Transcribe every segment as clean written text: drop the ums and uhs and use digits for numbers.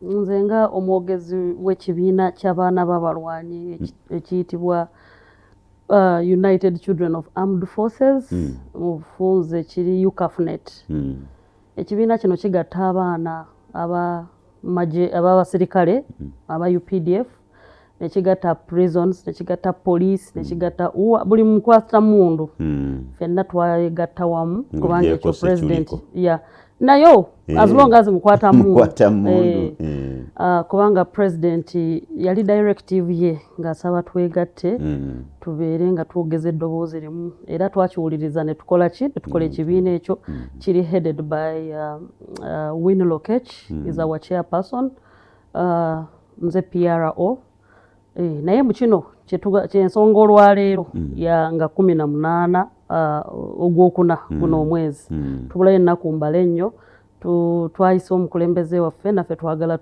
nze nga omwogezi w'ekibiina ky'abaana b'abalwanyi ekiyitibwa United Children of Armed Forces mu bufunze kiri UCAFNet. Ekibiina kino kigatta abaana ab'abasirikale aba UPDF, nekigatta prisons, nekigatta police, nekigatta buli mukwata mundu fenna twagatta wamu kubanga ekyo president nayo as long as mukwata mundu kubanga president yali directive ye ngasaba twegatte tubeere nga twogeza eddoboozi limu era twakiwuliriza ne tukola ekibiina ekyo kiri headed by Winnie Lokech is our chairperson, nze PRO. Naye mu kino kyensonga olwaleero ya nga 18 ogwokuna guno omwezi tubulayo ennaku mbala ennyo twayisa omukulembeze waffe naffe twagala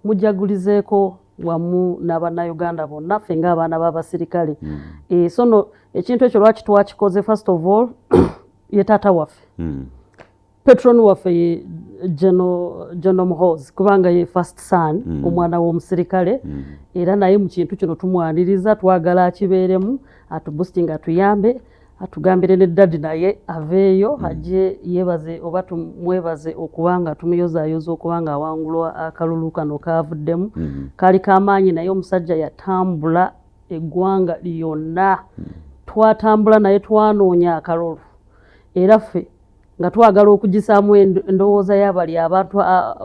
mujagulizeeko wamu n'abannayuganda bonna ffe ng'abaana b'abasirikale. So no ekintu ekyo lwaki twakikoze first of all ye taata waffe patron waffe ye General Muhoozi kubanga ye first son omwana w'omusirikale era naye mu kintu kino tumwaniriza twagala akibeeremu atuboosting atuyambe atugambire ne daddy naye aveeyo ajje yebaze oba tumwebaze okubanga tumuyozaayoza okubanga awangulwa akalulu kano kaavuddemu kali kamaanyi naye omusajja yatambula eggwanga lyonna twatambula naye twanoonya akalulu era ffe nga twagala okugisaamu endowooza y'abali abantu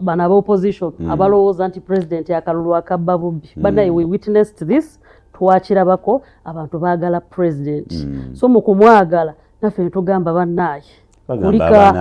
bano ab'opposition abalowooza nti president akalulu akabba bubbi banaye we witnessed this twakirabako abantu baagala president so mu kumwagala naffe tugamba bannaaye kulika